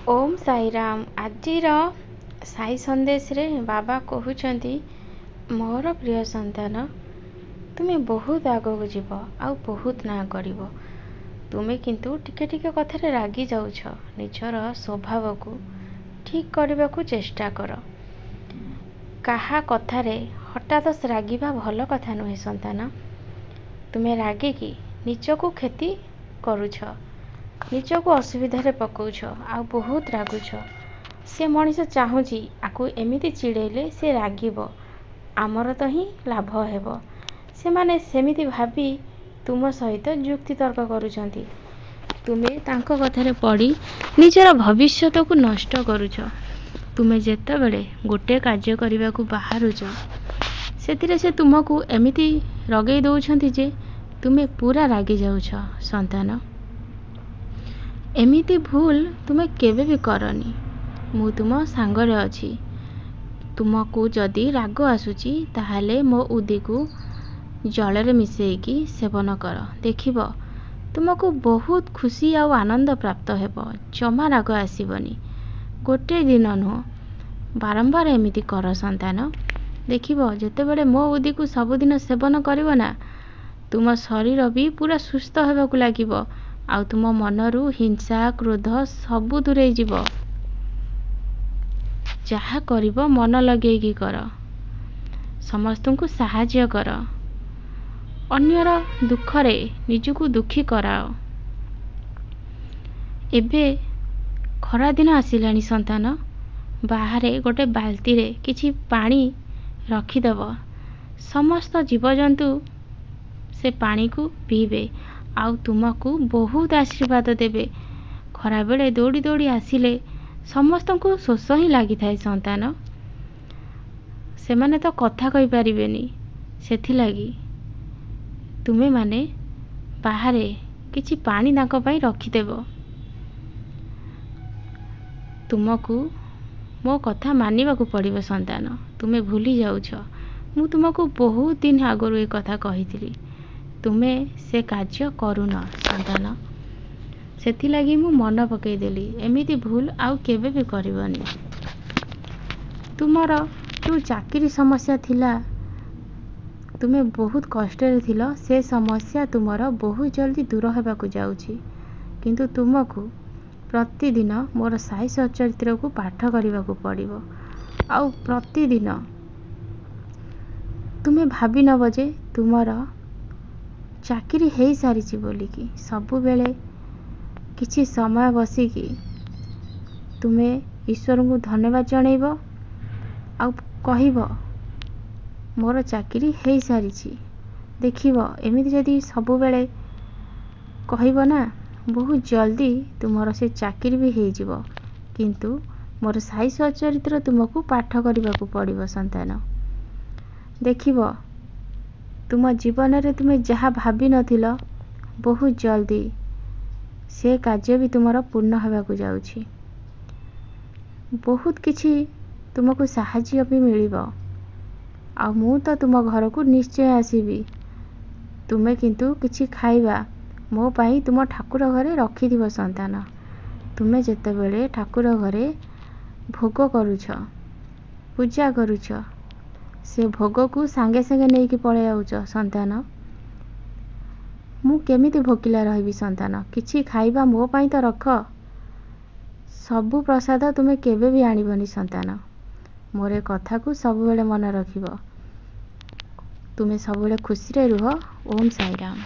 ओम साईराम। आजिर साई संदेश रे बाबा कहउछंती मोर प्रिय संतान तुम्हें बहुत आगक जीव आ बहुत ना करिवो। तुम्हें किंतु टिके टिके कथारे रागी जाउछ। निजर स्वभाव को ठीक करने को चेष्टा कर। काहा कथारे हठात रागिबा भल कथा नुहे संतान। तुम्हें रागिकी निजको क्षति करुछ, निजको असुविधा पकाउछ आ बहुत रागुछ। से मनीष चाहूँगी आकु एमिति चिड़ेले से रागिब, आमर तो ही लाभ हेब। से माने सेमिति भाबी तुम सहित जुक्ति तर्क करुछंती। तुमे तांको कथारे पड़ी निजर भविष्यत को नष्ट करुछ। तुमे जेतेबेले गोटे कार्य करने को बाहरुछ सेतिरे से तुमको एमिति रगई दउछंती जे तुमे पूरा रागी जाउछ। संतान, एमिति भूल तुमे केबे भी करनी। मु तुम सांगरे अछि। तुमको जदि राग आसुची ताहाले मो उदी को जलरे मिसेकी सेवन कर। देखिब तुमको बहुत खुशी आ आनंद प्राप्त हेब। जमा राग आसीबनी। गोटे दिन नुह, बारंबार एमिति कर संतान। देखिब जेतेबेले मो उदी को सबुदिन सेवन करिवो ना, तुम शरीर भी पूरा सुस्थ हेबाकु लागिब आ तुम मनरू हिंसा क्रोध सबु दूरे जीव। जहा करिब मन लगेगी कर। समस्त को साहाय्य कर। अन्यर दुखरे निजको दुखी कराओ। एबे खरा दिन आसिलानी संतान। बाहरे गोटे बाल्टी रे किछि पानी रखिदेव। समस्त जीवजंतु से पानी को पीबे आउ तुमको बहुत आशीर्वाद देबे। खरा बेले दौड़ी दौड़ी आसिले समस्त को शोष ही लगी थाए संतान। से माने तो कथा कहि परिबेनी। सेथि लागी तुमे माने बाहरे किछि पानी तांको पई रखिदेव। तुमको मो कथा मानिबाकू पड़िबो संतान। तुमे भूली जाउछ। मु तुमको बहुत दिन आगरू ए कथा कहिथिली। तुमे से कार्य करुन संतान। सेथि लागी मु मन पकई देली। एमिति भूल आउ केबे भी करिवनी। तुमर जो चाकरी समस्या थिला, तुमे बहुत कष्ट रे थिलो, से समस्या तुमर बहुत जल्दी दूर हेबाकू जाउची। किंतु तुमको प्रतिदिन मोर साई सच्चरित्र को पाठ करने पड़िबो। आउ प्रतिदिन तुमे भाबी नब जे तुमर चाकरी हेई सारिची बोलिकी। सबु बेले किछि समय बसिकी तुमे ईश्वर को धन्यवाद जणैबो आउ कहिबो मोर चाकरी हेई सारिची। देखिबो एमिति जदि सबु बेले कहिबो ना, बहुत जल्दी तुमर से चाकरी भी हेई जिवो। किंतु मोर साई सच्चरित्र तुमको पाठ करने पड़िबो संतान। देखिबो तुम जीवन रे तुमे जहा भाबी नथिलो, बहुत जल्दी से कार्य भी तुमर पूर्ण हेबाकू जाउची। बहुत किछि तुमको साहाय्य भी मिलिबो। आ मु तो तुम घर को निश्चय आसीबी। तुमे किंतु किछि खाइबा मो पाई तुम ठाकुर घरे रखी दिबो संतान। तुमे जेतेबेले ठाकुर घरे भोग करुछ, पूजा करुछ, से भोग को सांगे सांगे नहीं कि पळे आउछ संतान। मु केमिति भोकिला रहिबी संतान। किछि खाइबा मो पाई तो रख। सबु प्रसाद तुमे केबे भी आनिबनी संतान। मोरे कथा को सब बेले मन रखिबो। तुमे सब बेले खुशी रे रुह। ओम साईराम।